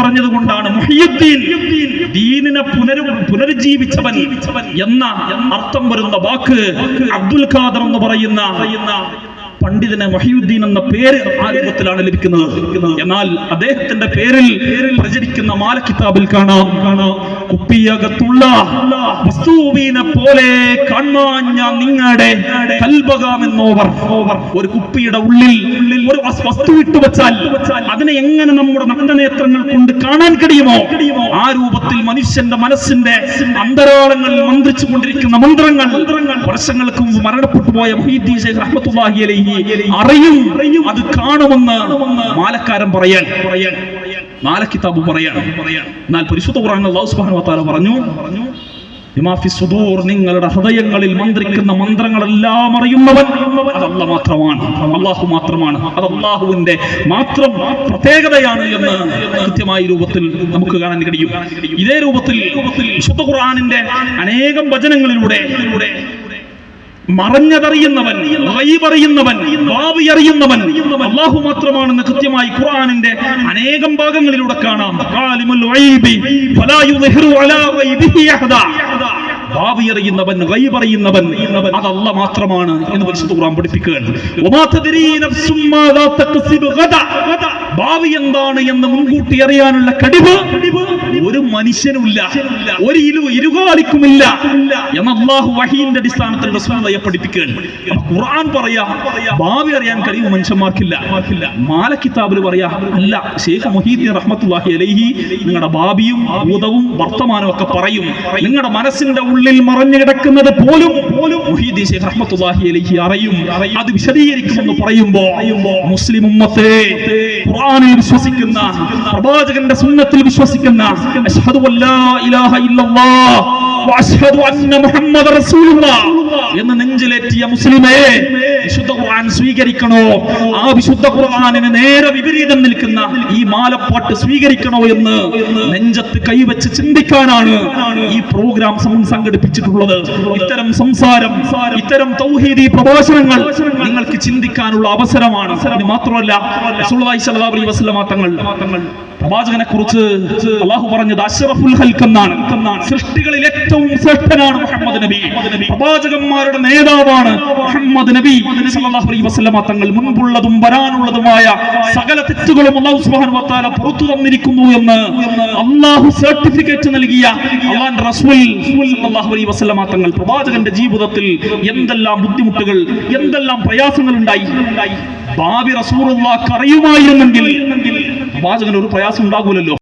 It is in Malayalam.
പറഞ്ഞതുകൊണ്ടാണ് മുഹയ്യിദ്ദീൻ, ദീനിനെ പുനരുജ്ജീവിച്ചവൻ എന്ന അർത്ഥം വരുന്ന വാക്ക് അബ്ദുൽ ഖാദർ എന്ന് പറയുന്ന പണ്ഡിതന് മുഹയ്യിദ്ദീൻ എന്ന പേര് ആ രൂപത്തിലാണ് ലഭിക്കുന്നത്. എന്നാൽ അദ്ദേഹത്തിന്റെ പേരിൽ പ്രചരിക്കുന്ന മാല കിതാബിൽ കാണാം, കുപ്പിയകത്തുള്ള വസ്തുവിനെ പോലെ കാണാഞ്ഞ നിങ്ങളുടെ കൽബകാമെന്നോവർ. ഒരു കുപ്പിയുടെ ഉള്ളിൽ ഒരു വസ്തു ഇട്ടുവെച്ചാൽ അതിനെ എങ്ങനെ നമ്മുടെ നഗ്നനേത്രങ്ങൾ കൊണ്ട് കാണാൻ കഴിയുമോ, ആ രൂപത്തിൽ മനുഷ്യന്റെ മനസ്സിന്റെ അന്തരാളങ്ങളിൽ മന്ത്രിച്ചു കൊണ്ടിരിക്കുന്ന മന്ത്രങ്ങൾ വർഷങ്ങൾക്ക് മുമ്പ് മരണപ്പെട്ടു പോയ മുഹയ്യിദ്ദീൻ ശൈഖ് റഹ്മത്തുള്ളാഹി അലൈഹി അറിയും, അത് കാണുമെന്ന് മാലക്കാരൻ പറയാൻ മാല കിതാബ് പറയാൻ. എന്നാൽ പരിശുദ്ധ ഖുർആനിൽ അല്ലാഹു സുബ്ഹാനഹു വ തആല പറഞ്ഞു, നിങ്ങളുടെ ഹൃദയങ്ങളിൽ മന്ത്രിക്കുന്ന മന്ത്രങ്ങളെല്ലാം അറിയുന്നവൻ അത് അല്ലാഹു മാത്രമാണ്, അല്ലാഹു മാത്രമാണ്. അത് അല്ലാഹുവിന്റെ മാത്രം പ്രത്യേകതയാണ് എന്ന് കൃത്യമായ രൂപത്തിൽ നമുക്ക് കാണാൻ കഴിയും. ഇതേ രൂപത്തിൽ വിശുദ്ധ ഖുർആനിന്റെ അനേകം വചനങ്ങളിലൂടെ മറഞ്ഞതറിയുന്നവൻ, ഗൈബ് അറിയുന്നവൻ, ഭാവി അറിയുന്നവൻ അല്ലാഹു മാത്രമാണെന്ന് കൃത്യമായി ഖുർആനിന്റെ അനേകം ഭാഗങ്ങളിലൂടെ കാണാം. ആലിമുൽ ഗൈബി ഫലാ യുദ്ഹിറു അലാ ഗൈബിഹി അഹദാ. ഭാവി അറിയുന്നവൻ, ഗൈബ് അറിയുന്നവൻ അത് അല്ലാഹു മാത്രമാണ് എന്ന് പരിശുദ്ധ ഖുർആൻ പഠിപ്പിക്കുകയാണ്. വമാ തദ്രീ നഫ്സും മാദാ തക്സിബു ഗദാ. ഭാവി എന്താണ് എന്ന് മുൻകൂട്ടി അറിയാനുള്ള കഴിവ് ഒരു മനുഷ്യനുമില്ല, ഒരു ഇരുകാലിക്കുമില്ല എന്ന് അല്ലാഹു വഹീന്റെ അടിസ്ഥാനത്തിൽ റസൂലുള്ളാഹിയെ പഠിപ്പിക്കുകയാണ്. ഖുർആൻ പറയാ ഭാവി അറിയാൻ കഴിവ് മനുഷ്യന്മാർക്കില്ല. മാല കിതാബിൽ പറയാ അല്ല, ശൈഖ് മുഹയ്യിദ്ദീൻ റഹ്മത്തുള്ളാഹി അലൈഹി നിങ്ങളുടെ ഭാവിയും ഭൂതവും വർത്തമാനവും ഒക്കെ പറയും. നിങ്ങളുടെ മനസ്സിന്റെ ഉള്ളിൽ മറഞ്ഞു കിടക്കുന്നത് പോലും മുഹയ്യിദ്ദീൻ ശൈഖ് റഹ്മത്തുള്ളാഹി അലൈഹി അറിയും, അത് വിശദീകരിക്കുമെന്ന് പറയുമ്പോ മുസ്ലിം ഉമ്മത്തെ ഖുർആനിൽ വിശ്വസിക്കുന്ന, പ്രവാചകന്റെ സുന്നത്തിൽ വിശ്വസിക്കുന്ന, അശ്ഹദു അല്ലാ ഇലാഹ ഇല്ലല്ലാഹ് വ അശ്ഹദു അന്ന മുഹമ്മദ റസൂലുള്ളാഹ് എന്ന് നെഞ്ചിലേറ്റിയ മുസ്ലിമേ, വിശുദ്ധ ഖുർആൻ സ്വീകരിക്കണോ, ആ വിശുദ്ധ ഖുർആനിന് നേരെ വിപരീതം നിൽക്കുന്ന ഈ മാലപ്പാട്ട് സ്വീകരിക്കണോ എന്ന് നെഞ്ചത്ത് കൈവച്ച് ചിന്തിക്കാനാണ് ഈ പ്രോഗ്രാം സംഘടിപ്പിച്ചിട്ടുള്ളത്. ഇത്തരം സംസാരം, ഇത്തരം തൗഹീദി പ്രഭാഷണങ്ങൾ നിങ്ങൾക്ക് ചിന്തിക്കാനുള്ള അവസരമാണ്. ഇത് മാത്രമല്ല, റസൂലുള്ളാഹി സ്വല്ലല്ലാഹു അലൈഹി വസല്ലം തങ്ങൾ പ്രവാചകനെ കുറിച്ച് അല്ലാഹു പറഞ്ഞത് അശ്റഫുൽ ഖൽഖ് എന്നാണ്. സൃഷ്ടികളിൽ ഏറ്റവും ശ്രേഷ്ഠനാണ് മുഹമ്മദ് നബി. പ്രവാചകന്മാരുടെ നേതാവാണ് മുഹമ്മദ് നബി സല്ലല്ലാഹു അലൈഹി വസല്ലം തങ്ങൾ. മുൻപുള്ളതും വരാനുള്ളതുമായ സകല തെറ്റുകളും അല്ലാഹു സുബ്ഹാനഹു വ തആല പുറത്തു തന്നിരിക്കുന്നു എന്ന് അല്ലാഹു സർട്ടിഫിക്കറ്റ് നൽകിയ അല്ലാഹുവിന്റെ റസൂൽ സല്ലല്ലാഹു അലൈഹി വസല്ലം തങ്ങൾ പ്രവാചകന്റെ ജീവിതത്തിൽ എന്തെല്ലാം ബുദ്ധിമുട്ടുകൾ, എന്തെല്ലാം പ്രയാസങ്ങൾ ഉണ്ടായി. ഭാവി റസൂലുള്ളാഹിക്ക് അറിയുമായിരുന്നെങ്കിൽ പ്രവാചകന് ഒരു പ്രയാസം ഉണ്ടാകൂലല്ലോ.